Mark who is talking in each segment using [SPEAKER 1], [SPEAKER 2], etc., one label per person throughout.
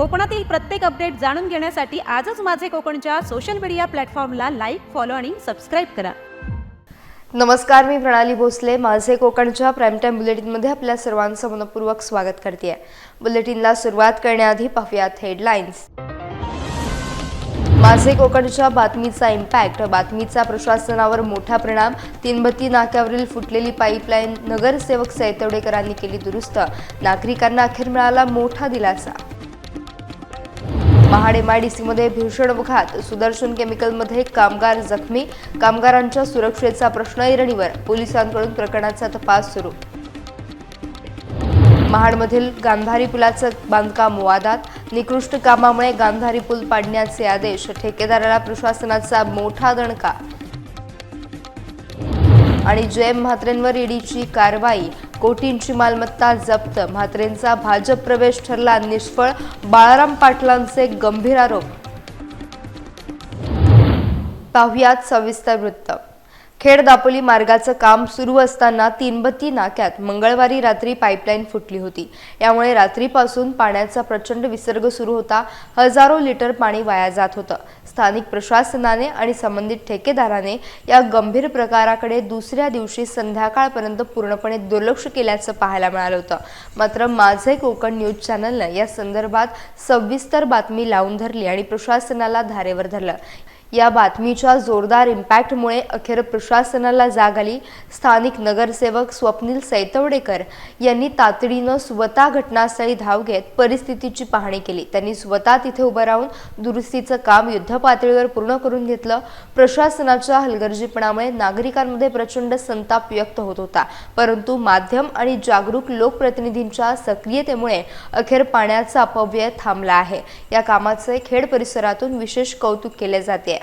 [SPEAKER 1] कोकणातील प्रत्येक अपडेट जाणून घेण्यासाठी आजच माझे कोकणच्या सोशल मीडिया प्लॅटफॉर्मला लाईक, फॉलो आणि सबस्क्राईब करा।
[SPEAKER 2] नमस्कार, मी प्रणाली भोसले। माझे कोकणच्या प्राइम टाइम बुलेटिनमध्ये आपल्या सर्वांचं मनपूर्वक स्वागत करते। बुलेटिनला सुरुवात करण्याआधी पाहूयात हेडलाईन्स। माझे कोकणच्या बातमीचा इम्पॅक्ट, बातमीचा प्रशासनावर मोठा परिणाम। तीनबत्ती नाक्यावरील फुटलेली पाईपलाईन नगरसेवक सैतवडेकरांनी केली दुरुस्त, नागरिकांना अखेर मिळाला मोठा दिलासा। महाड MIDCमध्ये भीषण अपघात, सुदर्शन केमिकलमध्ये कामगार जखमी, कामगारांच्या सुरक्षेचा प्रश्न ऐरणीवर, पोलिसांकडून प्रकरणाचा तपास सुरू। महाडमधील गांधारी पुलाचं बांधकाम वादात, निकृष्ट कामामुळे गांधारी पूल पाडण्याचे आदेश, ठेकेदाराला प्रशासनाचा मोठा दणका। आणि जयम म्हात्रेंवर ईडीची कारवाई, कोटींची मालमत्ता जप्त, म्हात्रेंचा भाजप प्रवेश ठरला निष्फळ, बाळाराम पाटलांचे गंभीर आरोप। पाहुयात सविस्तर वृत्त। खेड दापोली मार्गाचं काम सुरू असताना तीनबत्ती नाक्यात मंगळवारी रात्री पाईपलाईन फुटली होती। यामुळे रात्रीपासून पाण्याचा प्रचंड विसर्ग सुरू होता। हजारो लिटर पाणी वाया जात होतं। स्थानिक प्रशासनाने आणि संबंधित ठेकेदाराने या गंभीर प्रकाराकडे दुसऱ्या दिवशी संध्याकाळपर्यंत पूर्णपणे दुर्लक्ष केल्याचं पाहायला मिळालं होतं। मात्र माझे कोकण न्यूज चॅनलने या संदर्भात सविस्तर बातमी लावून धरली आणि प्रशासनाला धारेवर धरलं। या बातमीच्या जोरदार इम्पॅक्टमुळे अखेर प्रशासनाला जाग आली। स्थानिक नगरसेवक स्वप्नील सैतवडेकर यांनी तातडीनं स्वतः घटनास्थळी धाव घेत परिस्थितीची पाहणी केली। त्यांनी स्वतः तिथे उभं राहून दुरुस्तीचं काम युद्धपातळीवर पूर्ण करून घेतलं। प्रशासनाच्या हलगर्जीपणामुळे नागरिकांमध्ये प्रचंड संताप व्यक्त होत होता, परंतु माध्यम आणि जागरूक लोकप्रतिनिधींच्या सक्रियतेमुळे अखेर पाण्याचा अपव्यय थांबला आहे। या कामाचे खेड परिसरातून विशेष कौतुक केले जाते।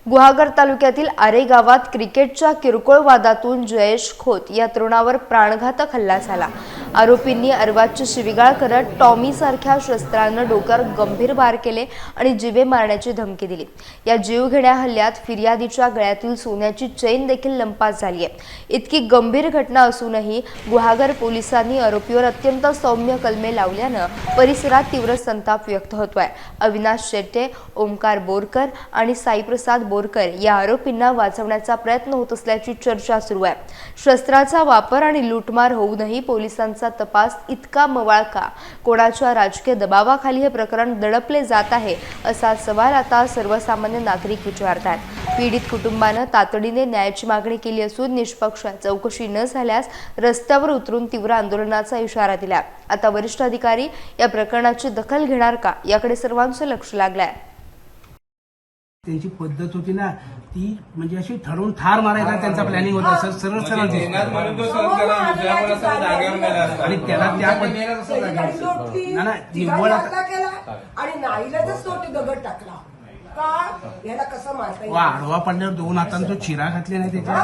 [SPEAKER 2] गुहागर तालुक्यातील आरे गावात क्रिकेटच्या किरकोळ वादातून जयेश खोत या तरुणावर प्राणघातक हल्ला झाला। आरोपींनी अर्वाच्य शिवीगाळ करत टॉमी सारख्या शस्त्रानं डोक्यावर गंभीर वार केले आणि जीवे मारण्याची धमकी दिली। या जीवघेण्या हल्ल्यात फिर्यादीच्या गळ्यातील सोन्याची चेन देखील लंपास झाली आहे। इतकी गंभीर घटना असूनही गुहागर पोलिसांनी आरोपीवर अत्यंत सौम्य कलमे लावल्यानं परिसरात तीव्र संताप व्यक्त होतोय। अविनाश शेट्टे, ओमकार बोरकर आणि साईप्रसाद बोरकर या आरोपींना वाचवण्याचा प्रयत्न होत असल्याची चर्चा सुरू आहे। शस्त्राचा वापर आणि लूटमार होऊनही पोलिसांचा तपास इतका मवाळ का? कोणाच्या राजकीय दबावाखाली हे प्रकरण दडपले जात आहे, असा सवाल आता सर्वसामान्य नागरिक विचारतात। पीडित कुटुंबानं तातडीने न्यायाची मागणी केली असून निष्पक्ष चौकशी न झाल्यास रस्त्यावर उतरून तीव्र आंदोलनाचा इशारा दिला। आता वरिष्ठ अधिकारी या प्रकरणाची दखल घेणार का, याकडे सर्वांचं लक्ष लागलंय।
[SPEAKER 3] त्यांची पद्धत होती ना, ती म्हणजे अशी ठरवून ठार मारायचा त्यांचा प्लॅनिंग होता। सरळ सरळ आणि त्याला त्या निव्वळ आडवा पडल्यावर दोन हातांनी तो चिरा घातले नाही त्याच्या।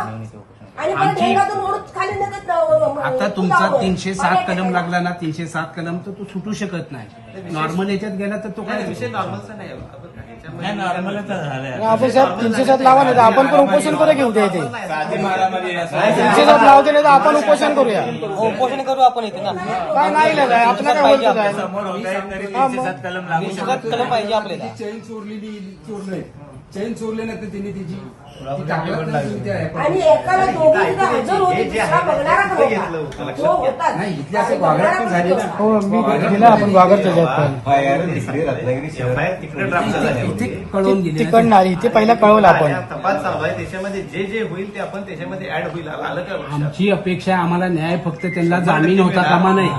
[SPEAKER 3] आमची आता तुमचा 307 कलम लागला ना, 307 कलम तर तो सुटू शकत नाही। नॉर्मल याच्यात गेला तर तो काय विषय नॉर्मलचा नाही।
[SPEAKER 4] आपण साहेब 307 लावा नाही तर आपण पण उपोषण करू घेऊन ते 307 लावते नाही तर आपण उपोषण करूया।
[SPEAKER 5] उपोषण करू आपण इथे ना,
[SPEAKER 4] काय नाही आपल्याला काय बोलतो
[SPEAKER 5] कलम पाहिजे आपल्याला।
[SPEAKER 3] चैन चोरली चैन चोरले नाही तर त्यांनी तिची
[SPEAKER 6] आणि एकाला दोघींना हजर होती, दुसरा बघणारा नव्हता। तो होता नाही, इथल्या असं वागण्यात पण झाली ना।
[SPEAKER 4] हो, मी गेला आपण वागरच्या
[SPEAKER 3] कळवून गेली
[SPEAKER 4] तिकडनं आली, ते पहिला कळवलं आपण।
[SPEAKER 7] तपास चालू आहे, त्याच्यामध्ये जे जे होईल ते आपण त्याच्यामध्ये ऍड होईल। आलं का?
[SPEAKER 3] आमची अपेक्षा, आम्हाला न्याय फक्त त्यांना जामीन होता कामा नाही।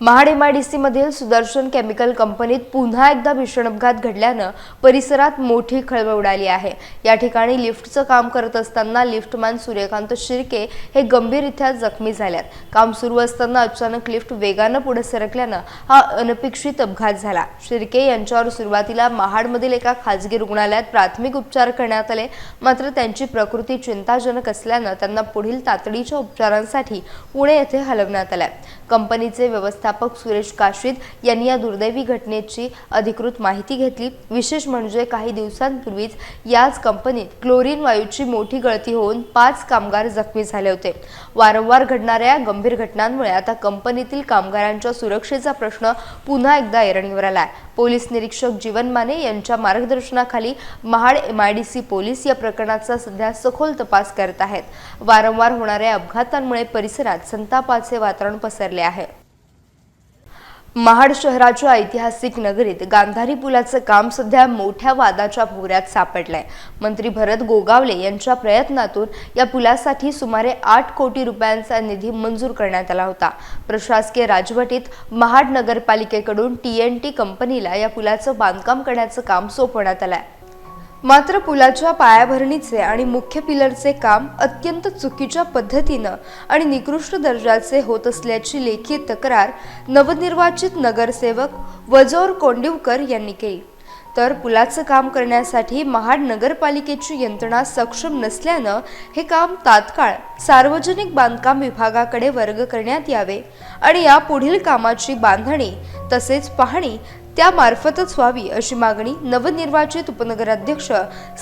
[SPEAKER 2] महाड MIDC मधील सुदर्शन केमिकल कंपनीत पुन्हा एकदा भीषण अपघात घडल्यानं परिसरात मोठी खळबळ उडाली आहे। या ठिकाणी लिफ्टचं काम करत असताना लिफ्टमॅन सूर्यकांत शिर्के हे गंभीररित्या जखमी झाल्यात। काम सुरू असताना अचानक लिफ्ट वेगानं पुढे सरकल्यानं हा अनपेक्षित अपघात झाला। शिर्के यांच्यावर सुरुवातीला महाडमधील एका खासगी रुग्णालयात प्राथमिक उपचार करण्यात आले, मात्र त्यांची प्रकृती चिंताजनक असल्यानं त्यांना पुढील तातडीच्या उपचारांसाठी पुणे येथे हलवण्यात आले। कंपनीचे व्यवस्थापक व्यवस्थापक सुरेश काशीद यांनी या दुर्दैवी घटनेची अधिकृत माहिती घेतली। विशेष म्हणजे काही दिवसांपूर्वीच याच कंपनीत क्लोरीन वायूची मोठी गळती होऊन 5 कामगार जखमी झाले होते। वारंवार घडणाऱ्या गंभीर घटनांमुळे आता कंपनीतील कामगारांच्या सुरक्षेचा प्रश्न पुन्हा एकदा ऐरणीवर आलाय। पोलीस निरीक्षक जीवन माने यांच्या मार्गदर्शनाखाली महाड MIDC पोलीस या प्रकरणाचा सध्या सखोल तपास करत आहेत। वारंवार होणाऱ्या अपघातांमुळे परिसरात संतापाचे वातावरण पसरले आहे। महाड शहराच्या ऐतिहासिक नगरीत गांधारी पुलाचं काम सध्या मोठ्या वादाच्या भोवऱ्यात सापडलंय। मंत्री भरत गोगावले यांच्या प्रयत्नातून या पुलासाठी सुमारे 8 कोटी रुपयांचा निधी मंजूर करण्यात आला होता। प्रशासकीय राजवटीत महाड नगरपालिकेकडून TNT कंपनीला या पुलाचं बांधकाम करण्याचं काम सोपवण्यात आलंय। मात्र पुलाच्या पायाभरणीचे आणि मुख्य पिलरचे काम अत्यंत चुकीच्या पद्धतीनं आणि निकृष्ट दर्जाचे होत असल्याची लेखी तक्रार नवनिर्वाचित नगरसेवक वजोर कोंडिवकर यांनी केली। तर पुलाचं काम करण्यासाठी महाड नगरपालिकेची यंत्रणा सक्षम नसल्यानं हे काम तात्काळ सार्वजनिक बांधकाम विभागाकडे वर्ग करण्यात यावे आणि या पुढील कामाची बांधणी तसेच पाहणी त्यामार्फतच व्हावी अशी मागणी नवनिर्वाचित उपनगराध्यक्ष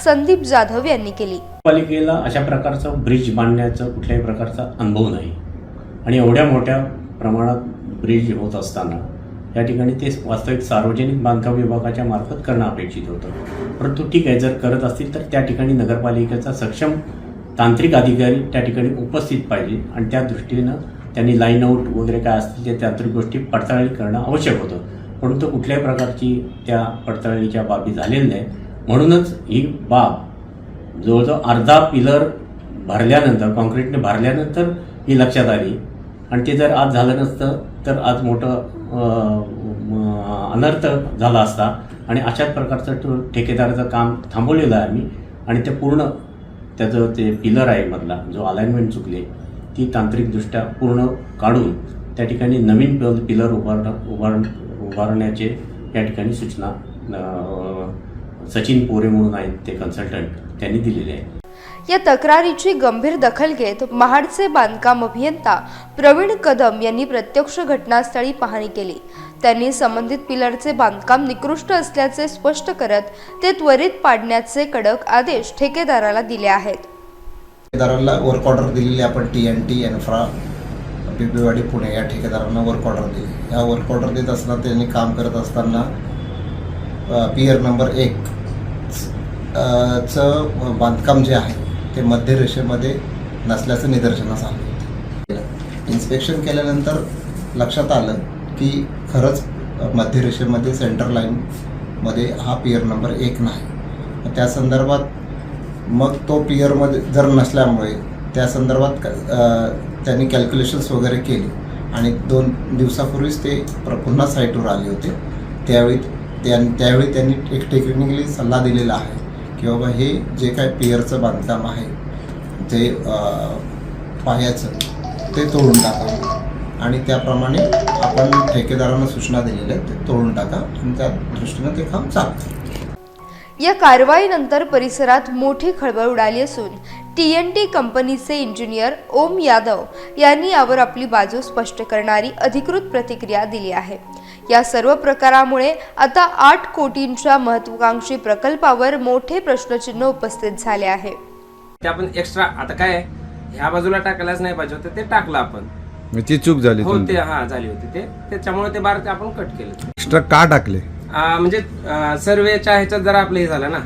[SPEAKER 2] संदीप जाधव यांनी केली।
[SPEAKER 8] पालिकेला अशा प्रकारचं ब्रिज बांधण्याचा कुठल्याही प्रकारचा अनुभव नाही आणि एवढ्या मोठ्या प्रमाणात ब्रिज होत असताना या ठिकाणी ते वास्तविक सार्वजनिक बांधकाम विभागाच्या मार्फत करणं अपेक्षित होतं। परंतु ठीक आहे, जर करत असतील तर त्या ठिकाणी नगरपालिकेचा सक्षम तांत्रिक अधिकारी त्या ठिकाणी उपस्थित पाहिजे आणि त्या दृष्टीनं त्यांनी लाईन आउट वगैरे काय असतील त्या तांत्रिक गोष्टी पडताळणी करणं आवश्यक होतं। परंतु कुठल्याही प्रकारची त्या पडताळणीच्या बाबी झालेल्या नाही। म्हणूनच ही बाब जवळजवळ अर्धा पिलर भरल्यानंतर कॉन्क्रीटने भरल्यानंतर ही लक्षात आली आणि ते जर आज झालं नसतं तर आज मोठं अनर्थ झाला असता आणि अशाच प्रकारचं ठेकेदाराचं काम थांबवलेलं आहे आम्ही आणि ते पूर्ण त्याचं ते पिलर आहे मधला जो अलाइनमेंट चुकले ती तांत्रिकदृष्ट्या पूर्ण काढून त्या ठिकाणी नवीन पिलर उभारण्याचे या ठिकाणी सूचना सचिन पोरे म्हणून आहेत ते कन्सल्टंट त्यांनी दिलेले आहे।
[SPEAKER 2] या तक्रारीची गंभीर दखल घेत महाडचे बांधकाम अभियंता प्रवीण कदम यांनी प्रत्यक्ष घटनास्थळी पाहणी केली। त्यांनी संबंधित पिलरचे बांधकाम निकृष्ट असल्याचे स्पष्ट करत ते त्वरित पाडण्याचे कडक आदेश ठेकेदाराला दिले आहेत।
[SPEAKER 9] ठेकेदाराला वर्क ऑर्डर दिलेली आपण TNT इन्फ्रा बिबीवाडी पुणे या ठेकेदारांना वर्क ऑर्डर दिली। या वर्क ऑर्डर देत असताना त्यांनी काम करत असताना पियर नंबर 1 चं बांधकाम जे आहे ते मध्य रेषेमध्ये नसल्याचं निदर्शनास आलं। इन्स्पेक्शन केल्यानंतर लक्षात आलं की खरंच मध्य रेषेमध्ये सेंटर लाईनमध्ये हा पियर नंबर 1 नाही। त्या संदर्भात मग तो पियरमध्ये जर नसल्यामुळे त्या संदर्भात त्यांनी कॅल्क्युलेशन्स वगैरे केली आणि 2 दिवसापूर्वीच ते पुन्हा साईटवर आले होते। त्यावेळी त्यांनी एक टेक्निकली सल्ला दिलेला आहे की बाबा हे जे काय पियरचं बांधकाम आहे ते पायाचं ते तोडून टाकावं आणि त्याप्रमाणे आपण ठेकेदारांना सूचना दिलेल्या आहेत ते तोडून टाका आणि त्या दृष्टीनं ते काम चालतं।
[SPEAKER 2] या कारवाईनंतर परिसरात मोठी खळबळ उडाली असून TNT कंपनीचे इंजिनियर ओम यादव यांनी यावर आपली बाजू स्पष्ट करणारी अधिकृत प्रतिक्रिया दिली आहे। या सर्व प्रकारामुळे आता 8 कोटींच्या महत्त्वाकांक्षी प्रकल्पावर मोठे प्रश्नचिन्ह उपस्थित झाले आहे।
[SPEAKER 10] ते आपण एक्स्ट्रा आता काय ह्या बाजूला टाकायलाच नाही पाहिजे होतं ते टाकलं आपण,
[SPEAKER 11] ती चूक झाली
[SPEAKER 10] हो ते झाली होती ते त्याच्यामुळे ते बार आपण कट केलं।
[SPEAKER 11] एक्स्ट्रा का टाकले
[SPEAKER 10] म्हणजे सर्वेच्या ह्याच्यात जरा आपलं हे झालं ना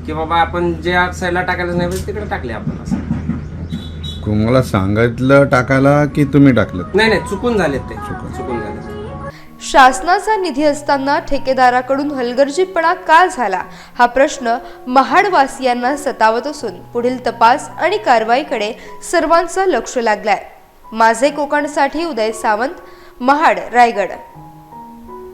[SPEAKER 10] की बाबा आपण जे साईडला टाकायलाच नाही पाहिजे तिकडे टाकले आपण असं।
[SPEAKER 11] तुम्हाला सांगितलं टाकायला की तुम्ही टाकलं?
[SPEAKER 10] नाही चुकून झाले ते चुकून झाले।
[SPEAKER 2] शासनाचा निधी असताना ठेकेदाराकडून हलगर्जीपणा का झाला हा प्रश्न महाडवासियांना सतावत असून पुढील तपास आणि कारवाईकडे सर्वांचं लक्ष लागलंय। माझे कोकणसाठी उदय सावंत, महाड, रायगड।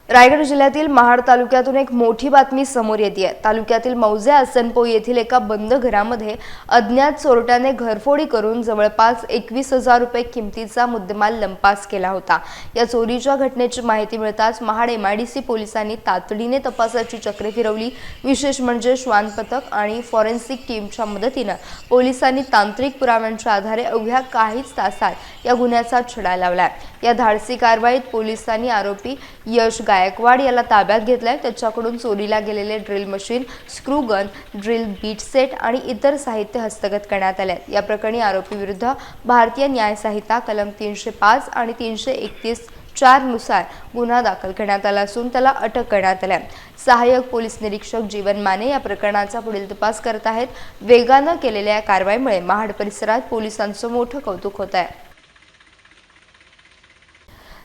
[SPEAKER 2] रायगड जिल्ह्यातील महाड तालुक्यातून एक मोठी बातमी समोर येते. तालुक्यातील मौजे आसनपो येथील एका बंद घरामध्ये अज्ञात चोरट्याने घरफोडी करून जवळपास 21,000 रुपये किमतीचा मुद्देमाल लंपास केला होता. या चोरीच्या घटनेची माहिती मिळताच महाड MIDC पोलिसांनी तातडीने तपासाची चक्रे फिरवली. विशेष म्हणजे श्वान पथक आणि फॉरेन्सिक टीमच्या मदतीने पोलिसांनी तांत्रिक पुराव्यांच्या आधारे अवघ्या काहीच तासात या गुन्ह्याचा छडा लावला. या धाडसी कारवाईत पोलिसांनी आरोपी यश गायकवाड याला ताब्यात घेतलाय. त्याच्याकडून चोरीला गेलेले drill machine, screw gun, drill bit set आणि इतर साहित्य हस्तगत करण्यात आले. या प्रकरणी आरोपी विरुद्ध भारतीय न्याय संहिता कलम 305 आणि 331(4) नुसार गुन्हा दाखल करण्यात आला असून त्याला अटक करण्यात आली. सहाय्यक पोलीस निरीक्षक जीवन माने या प्रकरणाचा पुढील तपास करत आहेत. वेगानं केलेल्या या कारवाईमुळे महाड परिसरात पोलिसांचं मोठं कौतुक होत आहे.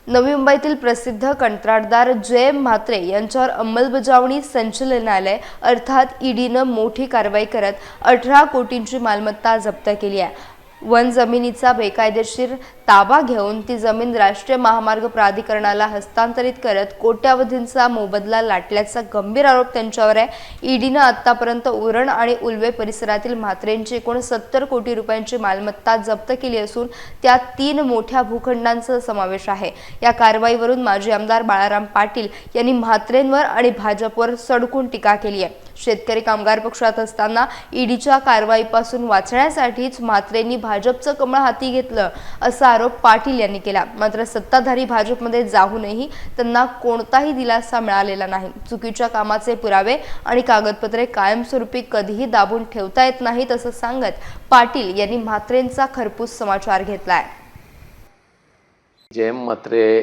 [SPEAKER 2] नवी मुंबईतील प्रसिद्ध कंत्राटदार JM म्हात्रे यांच्यावर अंमलबजावणी संचालनालय अर्थात EDनं मोठी कारवाई करत 18 कोटींची मालमत्ता जप्त केली आहे. वन जमिनीचा बेकायदेशीर ताबा घेऊन ती जमीन राष्ट्रीय महामार्ग प्राधिकरणाला हस्तांतरित करत कोट्यावधींचा मोबदला लाटल्याचा गंभीर आरोप त्यांच्यावर आहे. EDनं आतापर्यंत उरण आणि उल्वे परिसरातील म्हात्रेंची एकूण 70 कोटी रुपयांची मालमत्ता जप्त केली असून त्यात 3 मोठ्या भूखंडांचा समावेश आहे. या कारवाईवरून माजी आमदार बाळाराम पाटील यांनी म्हात्रेंवर आणि भाजपवर सडकून टीका केली आहे. शेतकरी कामगार पक्षात असताना EDच्या कारवाईपासून वाचण्यासाठीच म्हात्रेंनी भाजपचं कमळ हाती घेतलं असा आरोप पाटील यांनी केला. मात्र सत्ताधारी भाजपमध्ये जाऊनही त्यांना कोणताही दिलासा मिळालेला नाही. चुकीच्या कामाचे पुरावे आणि कागदपत्रे कायमस्वरूपी कधीही दाबून ठेवता येत नाहीत असं सांगत पाटील यांनी म्हात्रेंचा खरपूस समाचार घेतलाय.
[SPEAKER 12] JM म्हात्रे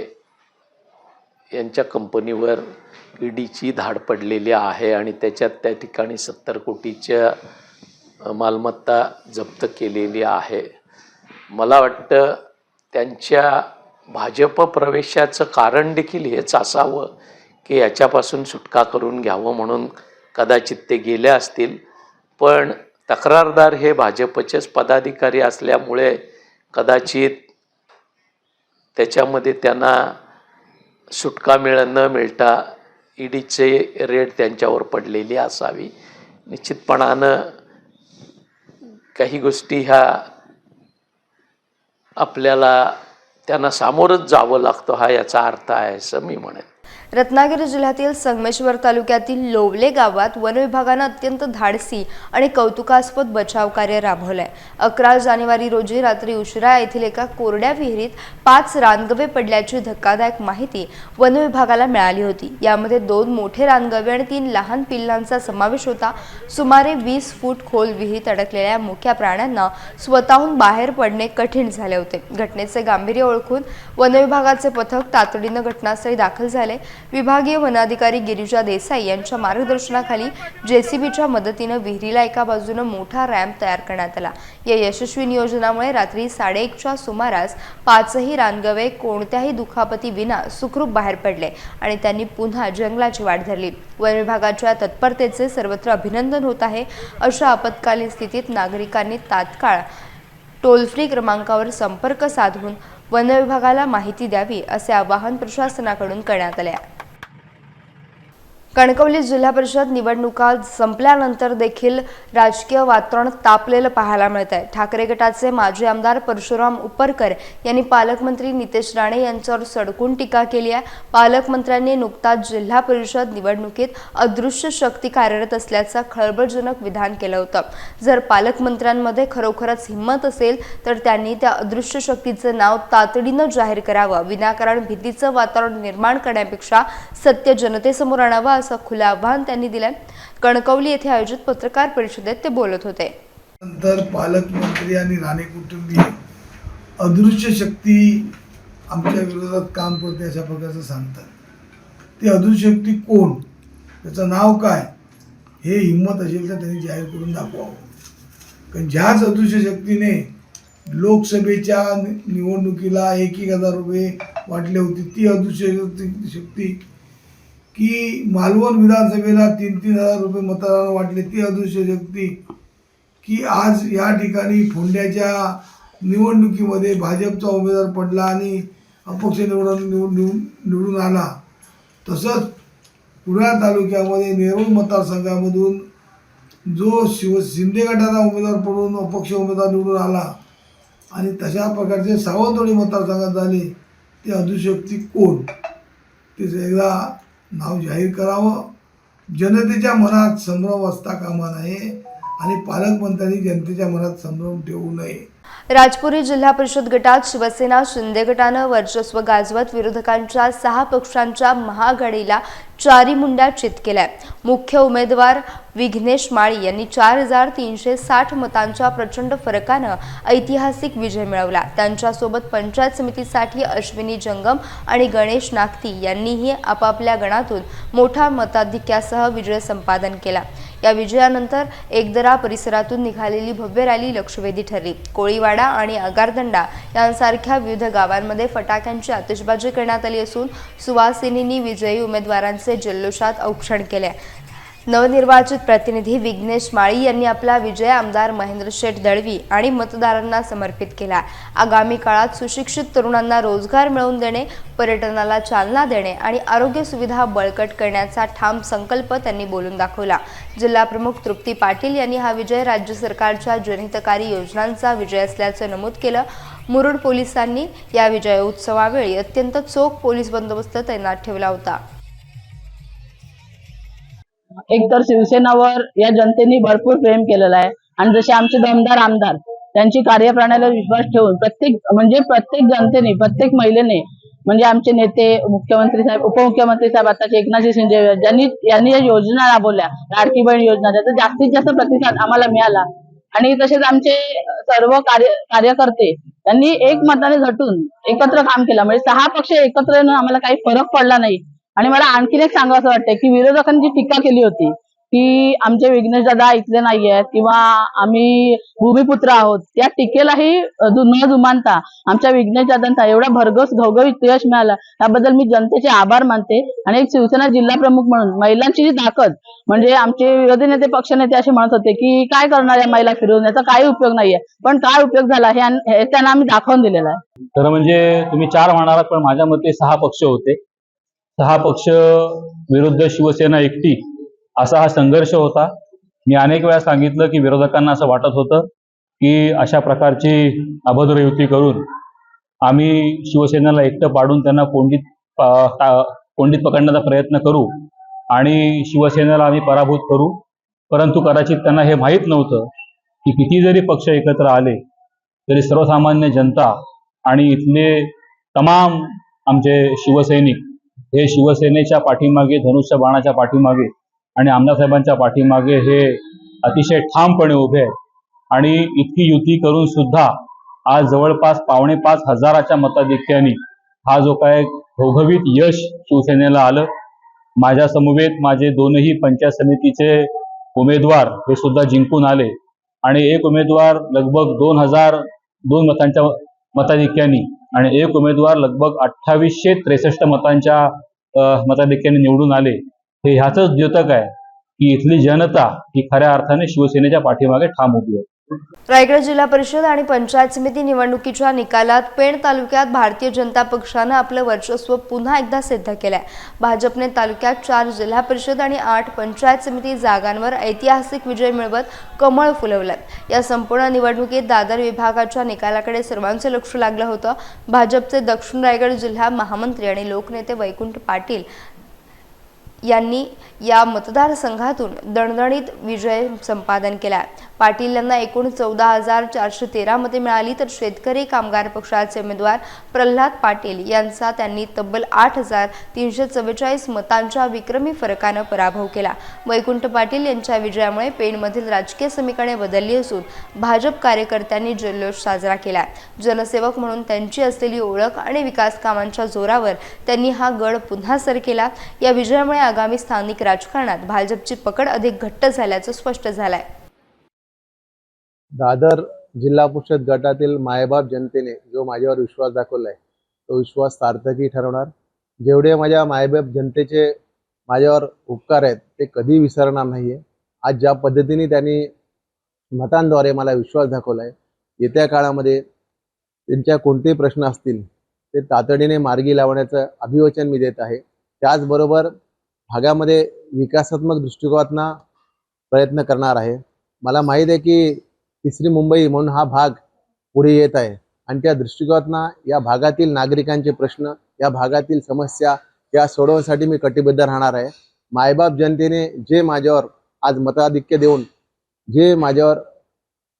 [SPEAKER 12] यांच्या कंपनीवर EDची धाड पडलेली आहे आणि त्याच्यात त्या ठिकाणी 70 कोटीच्या मालमत्ता जप्त केलेली आहे. मला वाटतं त्यांच्या भाजप प्रवेशाचं कारण देखील हेच असावं की याच्यापासून सुटका करून घ्यावं म्हणून कदाचित ते गेले असतील. पण तक्रारदार हे भाजपचेच पदाधिकारी असल्यामुळे कदाचित त्याच्यामध्ये त्यांना सुटका न मिळता EDचे रेड त्यांच्यावर पडलेली असावी. निश्चितपणानं काही गोष्टी ह्या आपल्याला त्यांना सामोरच जावं लागतं हा याचा अर्थ आहे असं मी म्हणेन.
[SPEAKER 2] रत्नागिरी जिल्ह्यातील संगमेश्वर तालुक्यातील लोवले गावात वन विभागानं अत्यंत धाडसी आणि कौतुकास्पद बचाव कार्य राबवलंय. 11 जानेवारी रोजी रात्री उशिरा येथील एका कोरड्या विहिरीत 5 रानगवे पडल्याची धक्कादायक माहिती वन विभागाला मिळाली होती. यामध्ये 2 मोठे रानगवे आणि 3 लहान पिल्लांचा समावेश होता. सुमारे 20 फूट खोल विहिरीत अडकलेल्या मुख्या प्राण्यांना स्वतःहून बाहेर पडणे कठीण झाले होते. घटनेचे गांभीर्य ओळखून वन विभागाचे पथक तातडीनं घटनास्थळी दाखल झाले. विभागीय वनाधिकारी गिरिजा देसाई यांच्या मार्गदर्शनाखाली JCBच्या मदतीने विहिरीला एका बाजूने मोठा रॅम्प तयार करण्यात आला. या यशस्वी नियोजनामुळे रात्री 1:30च्या सुमारास 5ही रानगवे कोणत्याही दुखापती विना सुखरूप बाहेर पडले आणि त्यांनी पुन्हा जंगलाची वाट धरली. वन विभागाच्या तत्परतेचे सर्वत्र अभिनंदन होत आहे. अशा आपत्कालीन स्थितीत नागरिकांनी तात्काळ टोल फ्री क्रमांकावर संपर्क साधून वन विभागाला माहिती द्यावी असे आवाहन प्रशासनाकडून करण्यात आले आहे. कणकवली जिल्हा परिषद निवडणुका संपल्यानंतर देखील राजकीय वातावरण तापलेलं पाहायला मिळत आहे. ठाकरे गटाचे माजी आमदार परशुराम उपरकर यांनी पालकमंत्री नितेश राणे यांच्यावर सडकून टीका केली आहे. पालकमंत्र्यांनी नुकताच जिल्हा परिषद निवडणुकीत अदृश्य शक्ती कार्यरत असल्याचं खळबळजनक विधान केलं होतं. जर पालकमंत्र्यांमध्ये खरोखरच हिंमत असेल तर त्यांनी त्या अदृश्य शक्तीचं नाव तातडीनं जाहीर करावं. विनाकारण भीतीचं वातावरण निर्माण करण्यापेक्षा सत्य जनतेसमोर आणावं असं खुलं आव्हान त्यांनी दिलं. कणकवली येथे आयोजित पत्रकार परिषदेत ते बोलत होते.
[SPEAKER 13] नंतर पालकमंत्री आणि राणे कुटुंबीय अदृश्य शक्ती आमच्या विरोधात काम करते अशा प्रकारचं सांगतात. ती अदृश्य शक्ती कोण, त्याचं नाव काय, हे हिंमत असेल तर त्यांनी जाहीर करून दाखवावं. कारण ज्याच अदृश्य शक्तीने लोकसभेच्या निवडणुकीला 1,000 रुपये वाटले होते, ती अदृश्य शक्ती की मालवण विधानसभेला 3,000 रुपये मतदारांना वाटले, ती अदृश्य शक्ती की आज या ठिकाणी फोंड्याच्या निवडणुकीमध्ये भाजपचा उमेदवार पडला आणि अपक्ष निवडून आला, तसंच पुणे तालुक्यामध्ये नेरूळ मतदारसंघामधून जो शिंदे गटाचा उमेदवार पडून अपक्ष उमेदवार निवडून आला आणि तशा प्रकारचे सावंतवाडी मतदारसंघात झाले ते अदृश्यक्ती कोण ते एकदा नाव जाहीर करावं. जनतेच्या मनात संभ्रम असता कामा नये आणि पालकमंत्र्यांनी जनतेच्या मनात संभ्रम ठेवू नये.
[SPEAKER 2] राजपुरी जिल्हा परिषद गटात शिवसेना शिंदे गटानं वर्चस्व गाजवत विरोधकांच्या 6 पक्षांच्या महाआघाडीला चारी मुंड्या चित केलाय. मुख्य उमेदवार विघ्नेश माळी यांनी 4360 मतांच्या प्रचंड फरकानं ऐतिहासिक विजय मिळवला. त्यांच्यासोबत पंचायत समितीसाठी अश्विनी जंगम आणि गणेश नागती यांनीही आपापल्या गणातून मोठ्या मताधिक्यासह विजय संपादन केला. या विजयानंतर एकदरा परिसरातून निघालेली भव्य रॅली लक्षवेधी ठरली. कोळीवाडा आणि आगारदंडा यांसारख्या विविध गावांमध्ये फटाक्यांची आतिषबाजी करण्यात आली असून सुवासिनींनी विजयी उमेदवारांचे जल्लोषात औक्षण केले. नवनिर्वाचित प्रतिनिधी विघ्नेश माळी यांनी आपला विजय आमदार महेंद्र शेठ दळवी आणि मतदारांना समर्पित केला. आगामी काळात सुशिक्षित तरुणांना रोजगार मिळवून देणे, पर्यटनाला चालना देणे आणि आरोग्य सुविधा बळकट करण्याचा ठाम संकल्प त्यांनी बोलून दाखवला. जिल्हाप्रमुख तृप्ती पाटील यांनी हा विजय राज्य सरकारच्या जनहितकारी योजनांचा विजय असल्याचं नमूद केलं. मुरुड पोलिसांनी या विजय उत्सवावेळी अत्यंत चोख पोलीस बंदोबस्त तैनात ठेवला होता.
[SPEAKER 14] एकतर शिवसेनावर या जनतेने भरपूर प्रेम केलेलं आहे आणि जसे आमचे दमदार आमदार त्यांची कार्यप्रणालीवर विश्वास ठेवून प्रत्येक जनतेने, प्रत्येक महिलेने म्हणजे आमचे नेते, मुख्यमंत्री साहेब, उपमुख्यमंत्री साहेब आताचे एकनाथजी शिंदे यांनी या योजना राबवल्या, लाडकी बहीण योजना, त्याचा जास्तीत जास्त प्रतिसाद आम्हाला मिळाला. आणि तसेच आमचे सर्व कार्यकर्ते त्यांनी एक मताने झटून एकत्र काम केलं. म्हणजे 6 पक्ष एकत्र येऊन आम्हाला काही फरक पडला नाही. आणि मला आणखीन एक सांगावं असं वाटतंय की विरोधकांनी जी टीका केली होती की आमचे विघ्नेश दादा इथले नाही आहेत किंवा आम्ही भूमिपुत्र आहोत, त्या टीकेलाही न जुमानता आमच्या विघ्नेश दादांचा एवढा भरघोस घवघवीत यश मिळाला, त्याबद्दल मी जनतेचे आभार मानते. आणि एक शिवसेना जिल्हा प्रमुख म्हणून महिलांची जी ताकद, म्हणजे आमचे विरोधी नेते, पक्षनेते असे म्हणत होते की काय करणार या महिला फिरवून, याचा काही उपयोग नाहीये, पण काय उपयोग झाला हे त्यांना आम्ही दाखवून दिलेलं आहे.
[SPEAKER 15] तर म्हणजे तुम्ही 4 म्हणालात, पण माझ्या मते 6 पक्ष होते. 6 पक्ष विरुद्ध शिवसेना एकटी असा हा संघर्ष होता. मी अनेक वेळा सांगितलं की विरोधकांना असं वाटत होतं की अशा प्रकारची अभद्र युती करून आम्ही शिवसेनेला एकटं पाडून त्यांना कोंडीत पकडण्याचा प्रयत्न करू आणि शिवसेनेला आम्ही पराभूत करू. परंतु कदाचित त्यांना हे माहीत नव्हतं की किती जरी पक्ष एकत्र आले तरी सर्वसामान्य जनता आणि इथले तमाम आमचे शिवसैनिक हे शिवसेनेच्या पाठीमागे, धनुष्य बाणाच्या पाठीमागे आणि आमदार साहेबांच्या पाठीमागे हे अतिशय ठामपणे उभे आहेत. आणि इतकी युती करून सुद्धा आज जवळपास 4,500 मताधिक्याने हा जो काय घवघवीत यश शिवसेनेला आलं. माझ्या समवेत माझे 2ही पंचायत समितीचे उमेदवार हे सुद्धा जिंकून आले आणि एक उमेदवार लगभग 2,002 मतांच्या मताधिक्याने आणि एक उमेदवार लगभग 2863 मतांच्या मताधिक्याने निवडून आले. हे ह्याचंच द्योतक आहे की इथली जनता ही खऱ्या अर्थाने शिवसेनेच्या पाठीमागे ठाम उभी आहे.
[SPEAKER 2] रायगड जिल्हा परिषद आणि पंचायत समिती निवडणुकीच्या निकालात पेण तालुक्यात भारतीय जनता पक्षानं आपलं वर्चस्व पुन्हा एकदा सिद्ध केलंय. भाजपने तालुक्यात 4 जिल्हा परिषद आणि 8 पंचायत समिती जागांवर ऐतिहासिक विजय मिळवत कमळ फुलवलंय. या संपूर्ण निवडणुकीत दादर विभागाच्या निकालाकडे सर्वांचे लक्ष लागलं होतं. भाजपचे दक्षिण रायगड जिल्हा महामंत्री आणि लोकनेते वैकुंठ पाटील यांनी या मतदारसंघातून दणदणीत विजय संपादन केला. पाटील यांना एकूण 14,413 मते मिळाली, तर शेतकरी कामगार पक्षाचे उमेदवार प्रल्हाद पाटील यांचा त्यांनी तब्बल 8,344 मतांच्या विक्रमी फरकानं पराभव केला. वैकुंठ पाटील यांच्या विजयामुळे पेणमधील राजकीय समीकरणे बदलली असून भाजप कार्यकर्त्यांनी जल्लोष साजरा केला. जनसेवक म्हणून त्यांची असलेली ओळख आणि विकास कामांच्या जोरावर त्यांनी हा गड पुन्हा सर केला. या विजयामुळे आगामी स्थानिक राजकारणात भाजपची पकड अधिक घट्ट झाल्याचं स्पष्ट झालंय.
[SPEAKER 16] दादर जिल्हा परिषद गटातील मायबाप जनतेने जो माझ्यावर विश्वास दाखवलाय तो विश्वास सार्थकी ठरवणार. जेवढे माझ्या मायबाप जनतेचे माझ्यावर उपकार आहेत ते कधी विसरणार नाहीये. आज ज्या पद्धतीने त्यांनी मतांद्वारे मला विश्वास दाखवलाय, येत्या काळामध्ये त्यांच्या कोणतेही प्रश्न असतील ते तातडीने मार्गी लावण्याचं अभिवचन मी देत आहे. त्याचबरोबर भागामध्ये विकासात्मक दृष्टिकोनातून प्रयत्न करणार आहे. मला माहीत आहे की तिसरी मुंबई म्हणून हा भाग पुढे येत आहे आणि त्या दृष्टिकोनातून या भागातील नागरिकांचे प्रश्न, या भागातील समस्या या सोडवण्यासाठी मी कटिबद्ध राहणार आहे. मायबाप जनतेने जे माझ्यावर आज मताधिक्य देऊन जे माझ्यावर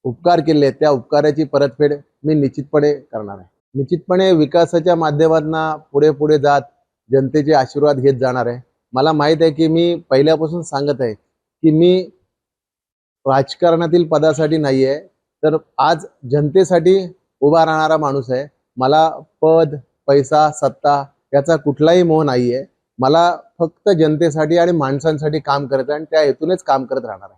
[SPEAKER 16] उपकार केले त्या उपकाराची परतफेड मी निश्चितपणे करणार आहे. निश्चितपणे विकासाच्या माध्यमातून पुढे पुढे जात जनतेचे आशीर्वाद घेत जाणार आहे. मला माहीत आहे की मी पहिल्यापासून सांगत आहे की मी राजकारणातील पदासाठी नाही आहे, तर आज जनतेसाठी उभा राहणारा माणूस आहे. मला पद, पैसा, सत्ता याचा कुठलाही मोह नाही आहे. मला फक्त जनतेसाठी आणि माणसांसाठी काम करायचं आणि त्या हेतूनेच काम करत राहणार आहे.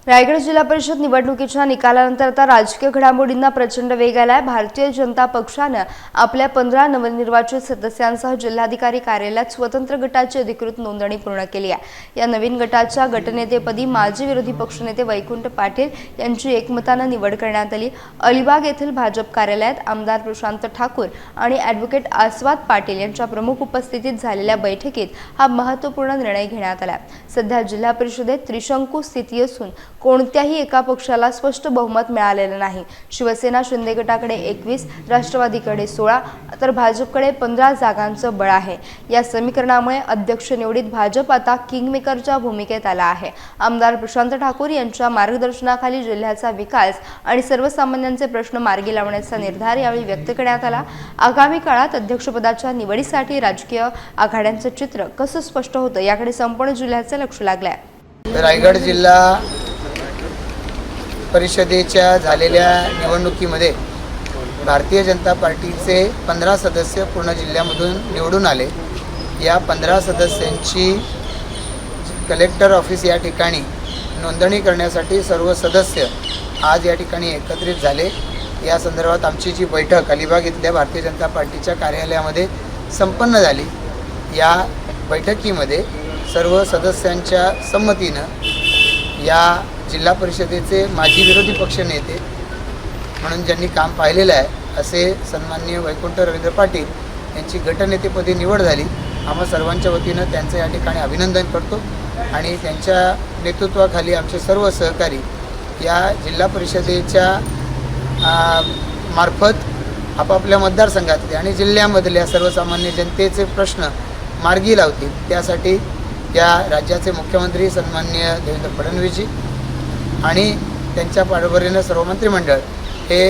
[SPEAKER 2] रायगड जिल्हा परिषद निवडणुकीच्या निकालानंतर आता राजकीय घडामोडींना प्रचंड वेग आलाय. भारतीय जनता पक्षानं आपल्या 15 नवनिर्वाचित सदस्यांसह जिल्हाधिकारी कार्यालयात स्वतंत्र गटाची अधिकृत नोंदणी पूर्ण केली आहे. या नवीन गटाच्या गटनेतेपदी माजी विरोधी पक्षनेते वैकुंठ पाटील यांची एकमतानं निवड करण्यात आली. अलिबाग येथील भाजप कार्यालयात आमदार प्रशांत ठाकूर आणि ॲडव्होकेट आस्वाद पाटील यांच्या प्रमुख उपस्थितीत झालेल्या बैठकीत हा महत्त्वपूर्ण निर्णय घेण्यात आला. सध्या जिल्हा परिषदेत त्रिशंकू स्थिती असून कोणत्याही एका पक्षाला स्पष्ट बहुमत मिळालेलं नाही. शिवसेना शिंदे गटाकडे 21, राष्ट्रवादीकडे 16 तर भाजपकडे 15 जागांचं बळ आहे. या समीकरणामुळे अध्यक्ष निवडीत भाजप आता किंगमेकरच्या भूमिकेत आला आहे. आमदार प्रशांत ठाकूर यांच्या मार्गदर्शनाखाली जिल्ह्याचा विकास आणि सर्वसामान्यांचे प्रश्न मार्गी लावण्याचा निर्धार यावेळी व्यक्त करण्यात आला. आगामी काळात अध्यक्षपदाच्या निवडीसाठी राजकीय आघाड्यांचं चित्र कसं स्पष्ट होतं याकडे संपूर्ण जिल्ह्याचं लक्ष लागलंय.
[SPEAKER 17] रायगड जिल्हा परिषदेच्या झालेल्या निवडणुकीमध्ये भारतीय जनता पार्टीचे 15 सदस्य पूर्ण जिल्ह्यामधून निवडून आले. या 15 सदस्यांची कलेक्टर ऑफिस या ठिकाणी नोंदणी करण्यासाठी सर्व सदस्य आज या ठिकाणी एकत्रित झाले. या संदर्भात आमची जी बैठक अलिबाग इथल्या भारतीय जनता पार्टीच्या कार्यालयामध्ये संपन्न झाली. या बैठकीमध्ये सर्व सदस्यांच्या संमतीनं या जिल्हा परिषदेचे माजी विरोधी पक्षनेते म्हणून ज्यांनी काम पाहिलेलं आहे असे सन्माननीय वैकुंठ रवींद्र पाटील यांची गटनेतेपदी निवड झाली. आम्हा सर्वांच्या वतीनं त्यांचं या ठिकाणी अभिनंदन करतो आणि त्यांच्या नेतृत्वाखाली आमचे सर्व सहकारी या जिल्हा परिषदेच्या मार्फत आपापल्या मतदारसंघातले आणि जिल्ह्यामधल्या सर्वसामान्य जनतेचे प्रश्न मार्गी लावतील. त्यासाठी या राज्याचे मुख्यमंत्री सन्माननीय देवेंद्र फडणवीसजी आणि त्यांच्या पाठबळाने सर्व मंत्रिमंडळ हे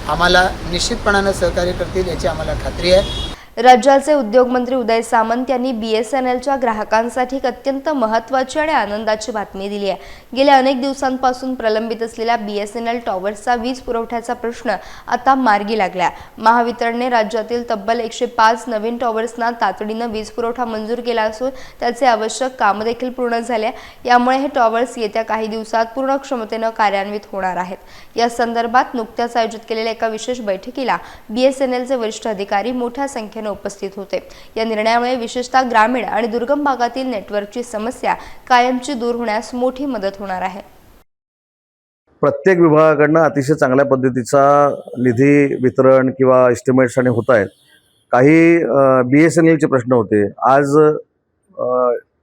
[SPEAKER 17] आम्हाला निश्चितपणानं सहकार्य करतील याची आम्हाला खात्री आहे.
[SPEAKER 2] राज्याचे उद्योगमंत्री उदय सामंत यांनी BSNLच्या ग्राहकांसाठी एक अत्यंत महत्त्वाची आणि आनंदाची बातमी दिली आहे. गेल्या अनेक दिवसांपासून प्रलंबित असलेल्या BSNL टॉवर्सचा वीज पुरवठ्याचा प्रश्न आता मार्गी लागला. महावितरणने राज्यातील तब्बल 105 नवीन टॉवर्सना तातडीनं वीज पुरवठा मंजूर केला असून त्याचे आवश्यक कामं देखील पूर्ण झाले. यामुळे हे टॉवर्स येत्या काही दिवसात पूर्ण क्षमतेनं कार्यान्वित होणार आहेत. या संदर्भात नुकत्याच आयोजित केलेल्या एका विशेष बैठकीला BSNLचे वरिष्ठ अधिकारी मोठ्या संख्येने उपस्थित होते. या निर्णयामुळे विशेषतः ग्रामीण आणि दुर्गम भागातील नेटवर्कची समस्या कायमची दूर होण्यास मोठी मदत होणार आहे.
[SPEAKER 18] प्रत्येक विभागाकडनं अतिशय चांगल्या पद्धतीचा निधी वितरण किंवा एस्टिमेट्स आणि होत आहेत. काही BSNLचे प्रश्न होते. आज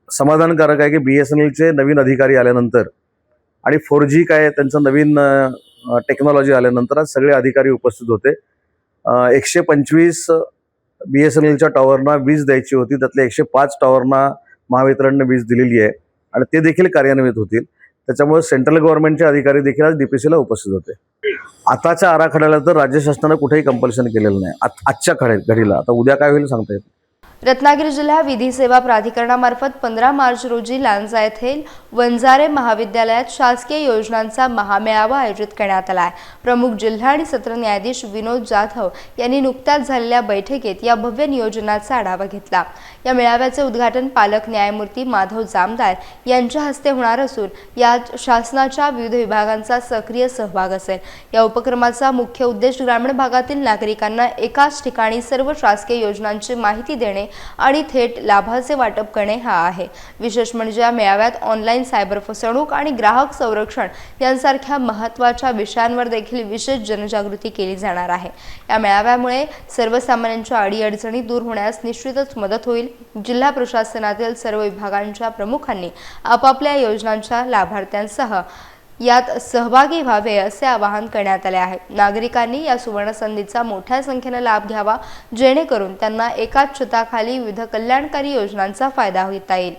[SPEAKER 18] समाधानकारक आहे की BSNLचे नवीन अधिकारी आल्यानंतर आणि 4G काय त्यांचं नवीन टेक्नॉलॉजी आल्यानंतर आज सगळे अधिकारी उपस्थित होते. 125 BSNLच्या टॉवरना वीज द्यायची होती, त्यातल्या 105 टॉवरना महावितरणने वीज दिलेली आहे आणि ते देखील कार्यान्वित होतील. त्याच्यामुळे सेंट्रल गव्हर्नमेंटचे अधिकारी देखील आज DPCला उपस्थित होते. आताच्या आराखड्याला तर राज्य शासनानं कुठेही कंपल्शन केलेलं नाही आजच्या घडीला. आता उद्या काय होईल सांगता येत.
[SPEAKER 2] रत्नागिरी जिल्हा विधी सेवा प्राधिकरणामार्फत 15 मार्च रोजी लांजा येथील वंजारे महाविद्यालयात शासकीय योजनांचा महामेळावा आयोजित करण्यात आला आहे. प्रमुख जिल्हा आणि सत्र न्यायाधीश विनोद जाधव यांनी नुकत्याच झालेल्या बैठकीत या भव्य नियोजनाचा आढावा घेतला. या मेळाव्याचे उद्घाटन पालक न्यायमूर्ती माधव जामदार यांच्या हस्ते होणार असून यात शासनाच्या विविध विभागांचा सक्रिय सहभाग असेल. या उपक्रमाचा मुख्य उद्देश ग्रामीण भागातील नागरिकांना एकाच ठिकाणी सर्व शासकीय योजनांची माहिती देणे आणि थेट लाभाचे वाटप करणे हा आहे। विशेष म्हणजे या मेळाव्यात ऑनलाईन सायबर फसवणूक आणि ग्राहक संरक्षण यांसारख्या महत्त्वाच्या विषयांवर देखील विशेष जनजागृती केली जाणार आहे। या मेळाव्यामुळे सर्वसामान्यांच्या अडीअडचणी दूर होण्यास निश्चितच मदत होईल। जिल्हा प्रशासनातील सर्व विभागांच्या प्रमुखांनी आपापल्या योजनांच्या लाभार्थ्यांसह यात सहभागी व्हावे असे आवाहन करण्यात आले आहे। नागरिकांनी या सुवर्ण संधीचा मोठ्या संख्येने लाभ घ्यावा, जेणेकरून त्यांना एकाच छताखाली विविध कल्याणकारी योजनांचा फायदा घेता येईल।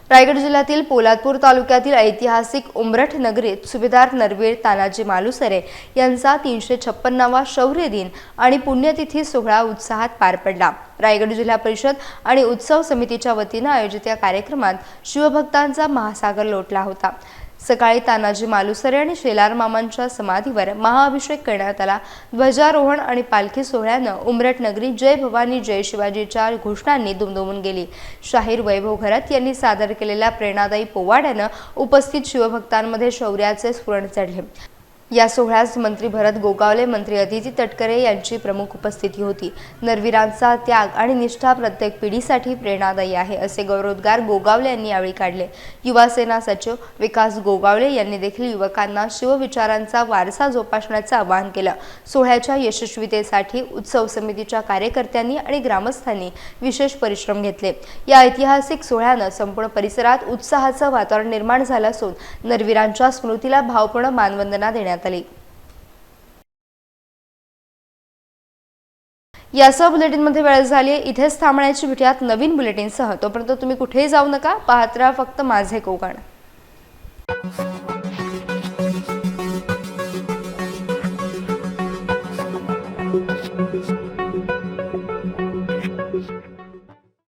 [SPEAKER 2] रायगड जिल्ह्यातील पोलादपूर तालुक्यातील ऐतिहासिक उंबरठ नगरीत सुभेदार नरवीर तानाजी मालुसरे यांचा 356वा शौर्य दिन आणि पुण्यतिथी सोहळा उत्साहात पार पडला। रायगड जिल्हा परिषद आणि उत्सव समितीच्या वतीने आयोजित या कार्यक्रमात शिवभक्तांचा महासागर लोटला होता। सकाळी तानाजी मालुसरे आणि शेलार मामांच्या समाधीवर महाअभिषेक करण्यात आला। ध्वजारोहण आणि पालखी सोहळ्यानं उंबरठ नगरी जय भवानी जय शिवाजीच्या घोषणांनी दुमदुमून गेली। शाहीर वैभव घरत यांनी सादर केलेल्या प्रेरणादायी पोवाड्यानं उपस्थित शिवभक्तांमध्ये शौर्याचे स्फुरण चढले। या सोहळ्यास मंत्री भरत गोगावले, मंत्री अदिती तटकरे यांची प्रमुख उपस्थिती होती। नरवीरांचा त्याग आणि निष्ठा प्रत्येक पिढीसाठी प्रेरणादायी आहे असे गौरवोद्गार गोगावले यांनी यावेळी काढले। युवा सेना सचिव विकास गोगावले यांनी देखील युवकांना शिवविचारांचा वारसा जोपासण्याचे आवाहन केलं। सोहळ्याच्या यशस्वीतेसाठी उत्सव समितीच्या कार्यकर्त्यांनी आणि ग्रामस्थांनी विशेष परिश्रम घेतले। या ऐतिहासिक सोहळ्यानं संपूर्ण परिसरात उत्साहाचं वातावरण निर्माण झालं असून नरवीरांच्या स्मृतीला भावपूर्ण मानवंदना देण्यात आली। यासह बुलेटिनमध्ये वेळ झाली। इथेच थांबण्याची भेटूयात नवीन बुलेटिनसह। तोपर्यंत तुम्ही कुठेही जाऊ नका, पाहत राहा फक्त माझे कोकण।